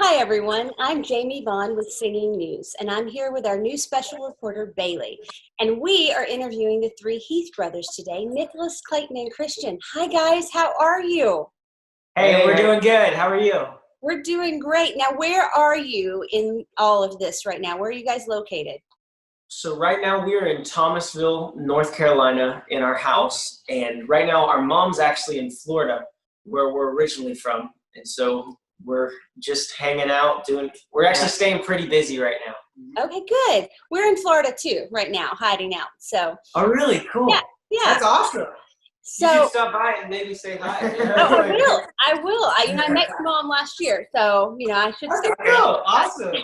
Hi, everyone. I'm Jamie Vaughn with Singing News, and I'm here with our new special reporter, Bailey. And we are interviewing the three Heath brothers today, Nicholas, Clayton, and Christian. Hi, guys. How are you? Hey, we're doing good. How are you? We're doing great. Now, where are you in all of this right now? Where are you guys located? So right now we are in Thomasville, North Carolina in our house. And right now our mom's actually in Florida, where we're originally from. And so we're just hanging out, we're actually staying pretty busy right now. Okay, good. We're in Florida too right now, hiding out. So. Oh, really? Cool. Yeah. That's awesome. So, you should stop by and maybe say hi. Oh, I will. I met your mom last year, so I should stop. Go. Awesome.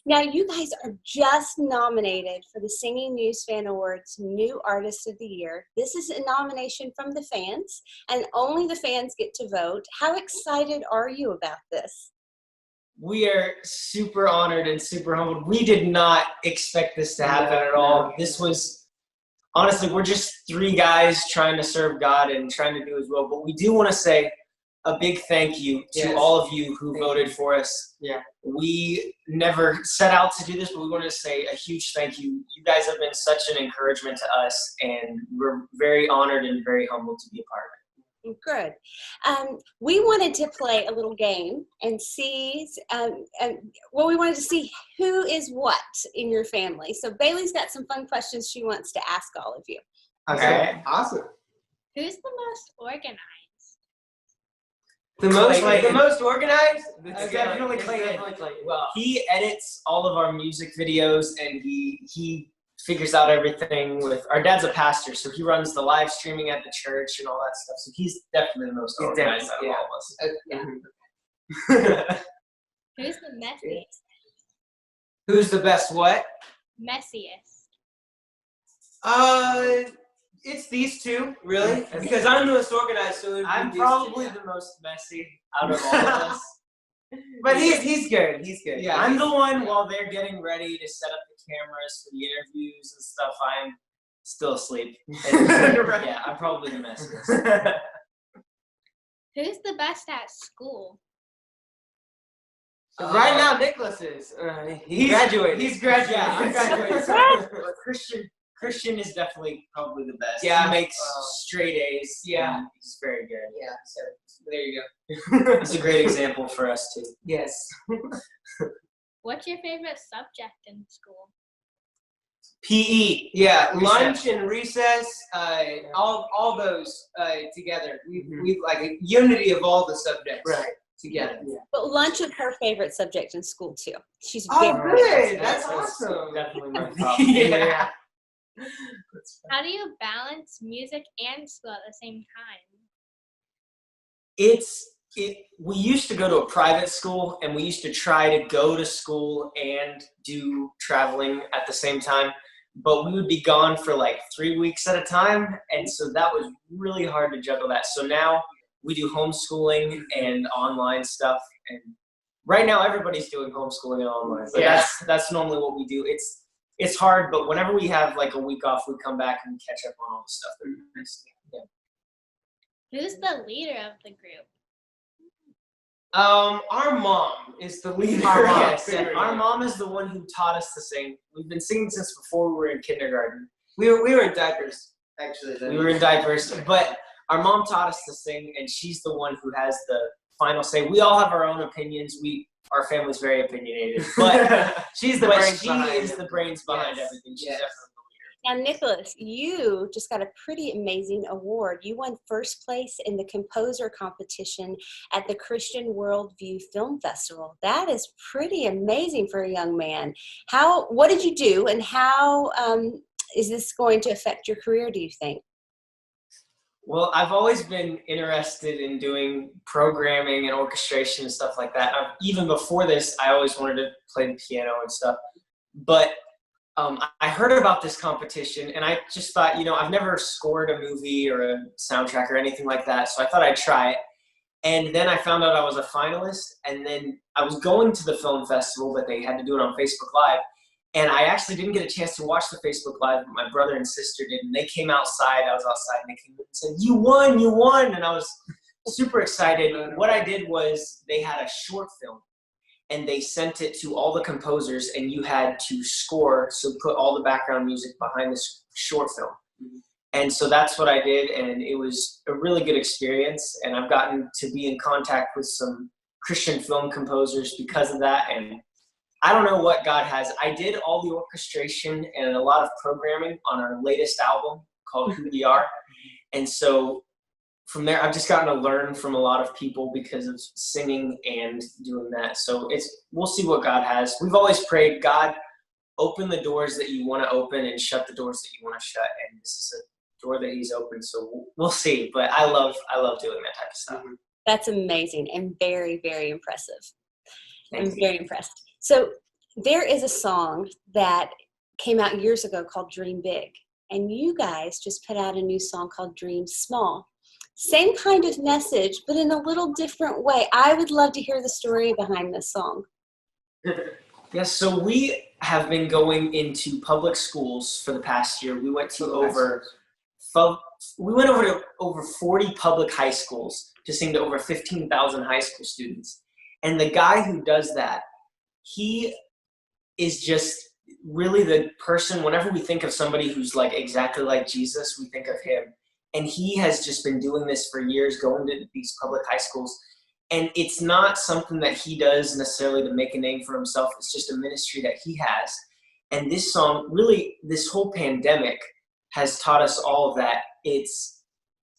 Now, you guys are just nominated for the Singing News Fan Awards New Artist of the Year. This is a nomination from the fans, and only the fans get to vote. How excited are you about this? We are super honored and super humbled. We did not expect this to happen at all. This was, honestly, we're just three guys trying to serve God and trying to do His will. But we do want to say a big thank you to all of you who voted for us. Yeah. We never set out to do this, but we wanted to say a huge thank you. You guys have been such an encouragement to us, and we're very honored and very humbled to be a part of it. Good. We wanted to play a little game and see, we wanted to see who is what in your family. So Bailey's got some fun questions she wants to ask all of you. Okay. Awesome. Who's the most organized? The most organized? It's definitely Clayton. Well, he edits all of our music videos, and he figures out everything with our dad's a pastor, so he runs the live streaming at the church and all that stuff. So he's definitely the most organized out of all of us. Who's the messiest? Who's the best what? Messiest. It's these two, really. Because I'm the most organized, so I'm probably the most messy out of all of us. But he's good. He's good. Yeah, I'm the one while they're getting ready to set up the cameras for the interviews and stuff. I'm still asleep. And, yeah, I'm probably the messiest. Who's the best at school? Right now, Nicholas is. He graduated. He's graduated. Yeah, I'm graduated. Christian is definitely probably the best. Yeah. He makes straight A's. Yeah. He's very good. Yeah, so there you go. He's a great example for us, too. Yes. What's your favorite subject in school? PE. Yeah, Recess. lunch and recess, all those together. We like a unity of all the subjects together. Yeah. But lunch is her favorite subject in school, too. She's Good. That's awesome. Definitely my problem. Yeah. How do you balance music and school at the same time? We used to go to a private school, and we used to try to go to school and do traveling at the same time, but we would be gone for like 3 weeks at a time, and so that was really hard to juggle that. So now we do homeschooling and online stuff, and right now everybody's doing homeschooling and online, but that's normally what we do. It's hard, but whenever we have like a week off, we come back and catch up on all the stuff that we missed. Yeah. Who's the leader of the group? Our mom is the leader. Our mom is the one who taught us to sing. We've been singing since before we were in kindergarten. We were in diapers, actually. We were in diapers, but our mom taught us to sing, and she's the one who has the final say. We all have our own opinions. Our family's very opinionated, but she's the brains behind everything. She's definitely Now, Nicholas, you just got a pretty amazing award. You won first place in the composer competition at the Christian Worldview Film Festival. That is pretty amazing for a young man. What did you do, and how is this going to affect your career, do you think? Well, I've always been interested in doing programming and orchestration and stuff like that. Even before this, I always wanted to play the piano and stuff. But I heard about this competition, and I just thought, I've never scored a movie or a soundtrack or anything like that, so I thought I'd try it. And then I found out I was a finalist, and then I was going to the film festival, but they had to do it on Facebook Live. And I actually didn't get a chance to watch the Facebook Live, but my brother and sister did. And they came outside. I was outside, and they came and said, you won. And I was super excited. What I did was they had a short film. and they sent it to all the composers, and you had to score, so put all the background music behind this short film. And so that's what I did, and it was a really good experience, and I've gotten to be in contact with some Christian film composers because of that, and I don't know what God has. I did all the orchestration and a lot of programming on our latest album called Who We Are, and so from there, I've just gotten to learn from a lot of people because of singing and doing that. So we'll see what God has. We've always prayed, God, open the doors that you want to open and shut the doors that you want to shut. And this is a door that He's opened. So we'll see. But I love doing that type of stuff. That's amazing and very, very impressive. Thank you. Very impressed. So there is a song that came out years ago called Dream Big. And you guys just put out a new song called Dream Small. Same kind of message, but in a little different way. I would love to hear the story behind this song. Yes, so we have been going into public schools for the past year. We went to over 40 public high schools to sing to over 15,000 high school students. And the guy who does that, he is just really the person, whenever we think of somebody who's like exactly like Jesus, we think of him. And he has just been doing this for years, going to these public high schools. And it's not something that he does necessarily to make a name for himself. It's just a ministry that he has. And this song, really, this whole pandemic has taught us all that it's,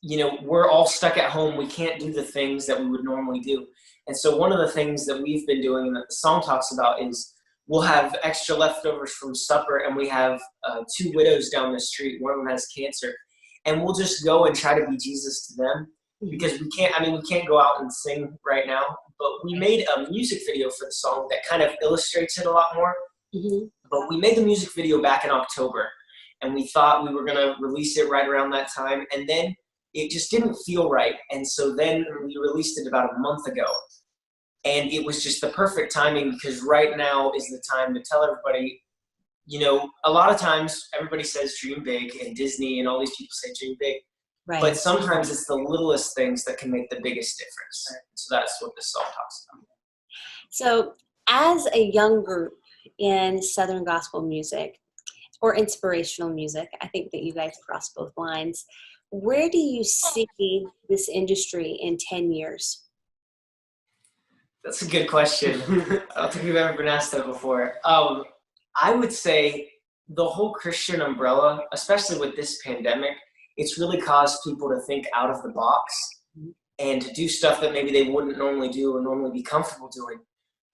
we're all stuck at home. We can't do the things that we would normally do. And so one of the things that we've been doing and that the song talks about is we'll have extra leftovers from supper, and we have 2 widows down the street. One of them has cancer. And we'll just go and try to be Jesus to them, because we can't go out and sing right now, but we made a music video for the song that kind of illustrates it a lot more. But we made the music video back in October, and we thought we were going to release it right around that time, and then it just didn't feel right. And so then we released it about a month ago, and it was just the perfect timing, because right now is the time to tell everybody, a lot of times everybody says dream big, and Disney and all these people say dream big. Right. But sometimes it's the littlest things that can make the biggest difference. Right. So that's what this song talks about. So as a young group in Southern gospel music or inspirational music, I think that you guys cross both lines. Where do you see this industry in 10 years? That's a good question. I don't think we've ever been asked that before. I would say the whole Christian umbrella, especially with this pandemic, it's really caused people to think out of the box and to do stuff that maybe they wouldn't normally do or normally be comfortable doing.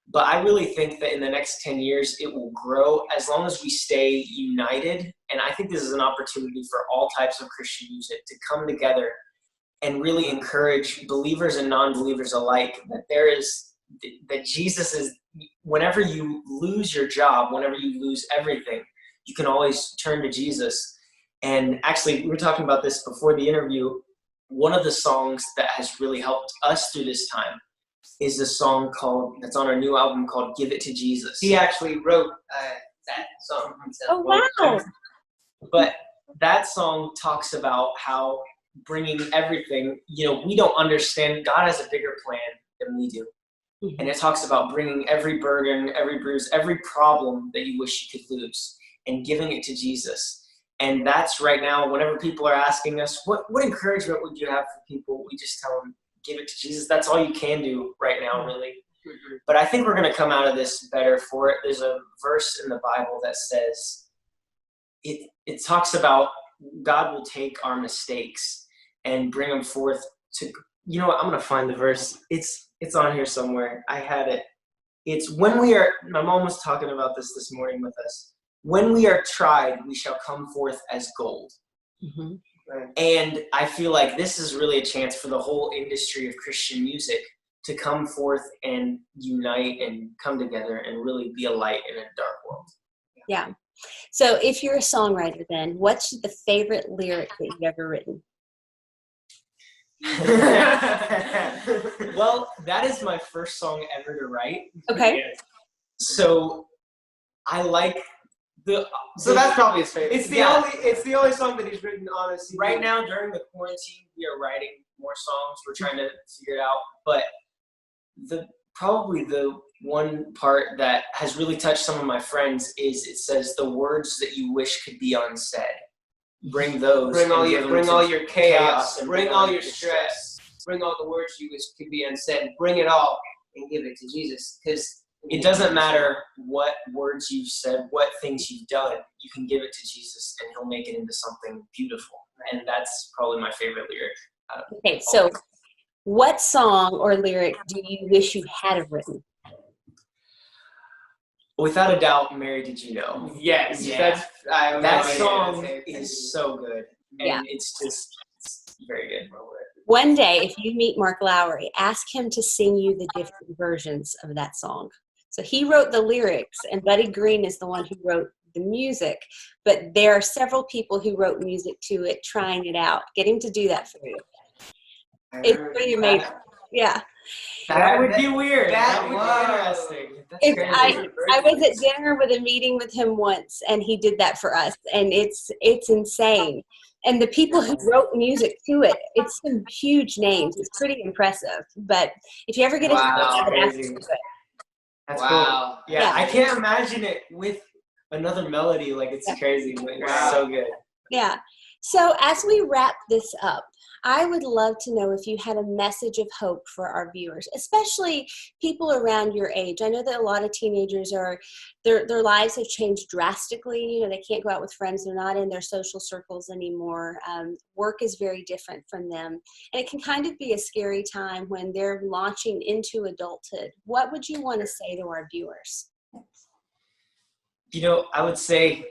But I really think that in the next 10 years, it will grow as long as we stay united. And I think this is an opportunity for all types of Christian music to come together and really encourage believers and non-believers alike that Jesus is, whenever you lose your job, whenever you lose everything, you can always turn to Jesus. And actually, we were talking about this before the interview. One of the songs that has really helped us through this time is a song that's on our new album called Give It to Jesus. He actually wrote that song himself. Oh, wow. But that song talks about how bringing everything, we don't understand. God has a bigger plan than we do. And it talks about bringing every burden, every bruise, every problem that you wish you could lose and giving it to Jesus. And that's right now, whenever people are asking us, what encouragement would you have for people? We just tell them, give it to Jesus. That's all you can do right now, really. But I think we're going to come out of this better for it. There's a verse in the Bible that says, it talks about God will take our mistakes and bring them forth to, I'm going to find the verse. It's on here somewhere. I had it. It's my mom was talking about this morning with us. When we are tried, we shall come forth as gold. Right. And I feel like this is really a chance for the whole industry of Christian music to come forth and unite and come together and really be a light in a dark world. Yeah. So if you're a songwriter, then what's the favorite lyric that you've ever written? Well, that is my first song ever to write. Okay. So I like so that's probably his favorite. It's the only song that he's written, honestly. Right now, during the quarantine, we are writing more songs. We're trying to figure it out. But probably the one part that has really touched some of my friends is it says the words that you wish could be unsaid. Bring those. Bring all your chaos. and Bring all your stress. Bring all the words you wish could be unsaid. Bring it all and give it to Jesus. Because it doesn't matter what words you've said, what things you've done. You can give it to Jesus, and He'll make it into something beautiful. And that's probably my favorite lyric. Okay, so what song or lyric do you wish you had have written? Without a doubt, Mary, Did You Know? yes, Yeah. That song is is so good. And Yeah. it's very good. One day, if you meet Mark Lowry, ask him to sing you the different versions of that song. So he wrote the lyrics, and Buddy Green is the one who wrote the music. But there are several people who wrote music to it, trying it out. Get him to do that for you. It's pretty amazing. Yeah. That would be weird. That That would would be be interesting. That's If crazy. I was at dinner with a meeting with him once, and he did that for us, and it's insane. And the people who wrote music to it, it's some huge names. It's pretty impressive. But if you ever get a chance, I would ask him to do it. That's Wow. cool. Yeah, I can't imagine it with another melody. Like, it's crazy. It's so good. Yeah. So as we wrap this up, I would love to know if you had a message of hope for our viewers, especially people around your age. I know that a lot of teenagers their lives have changed drastically. You know, they can't go out with friends. They're not in their social circles anymore. Work is very different from them. And it can kind of be a scary time when they're launching into adulthood. What would you want to say to our viewers? You know, I would say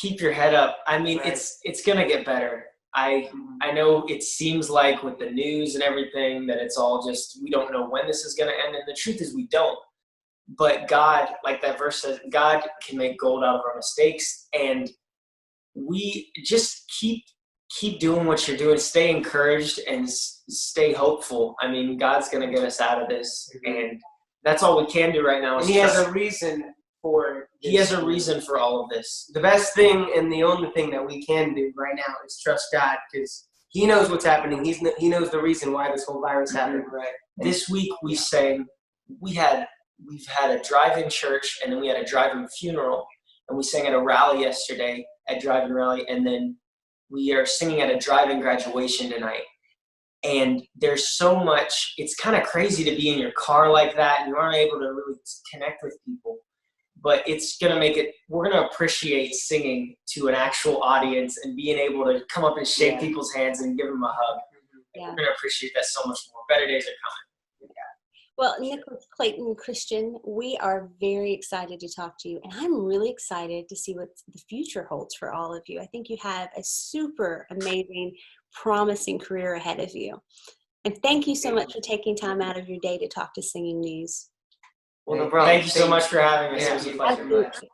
keep your head up. I mean, it's going to get better. I know it seems like with the news and everything that it's all just, we don't know when this is going to end. And the truth is we don't. But God, like that verse says, God can make gold out of our mistakes. And we just keep doing what you're doing. Stay encouraged and stay hopeful. I mean, God's going to get us out of this. And that's all we can do right now. And He has a reason for this. He has a reason for all of this. The best thing and the only thing that we can do right now is trust God, because He knows what's happening. He knows the reason why this whole virus happened. Right. This week we sang. We've had a drive-in church, and then we had a drive-in funeral, and we sang at a rally yesterday at drive-in rally, and then we are singing at a drive-in graduation tonight. And there's so much. It's kind of crazy to be in your car like that, and you aren't able to really connect with people. But it's going to make it, we're going to appreciate singing to an actual audience and being able to come up and shake people's hands and give them a hug. Yeah. We're going to appreciate that so much more. Better days are coming. Well, Nicholas, Clayton, Christian, we are very excited to talk to you. And I'm really excited to see what the future holds for all of you. I think you have a super amazing, promising career ahead of you. And thank you so much for taking time out of your day to talk to Singing News. Well, no problem. Thank you so much for having us. It was a pleasure. Absolutely.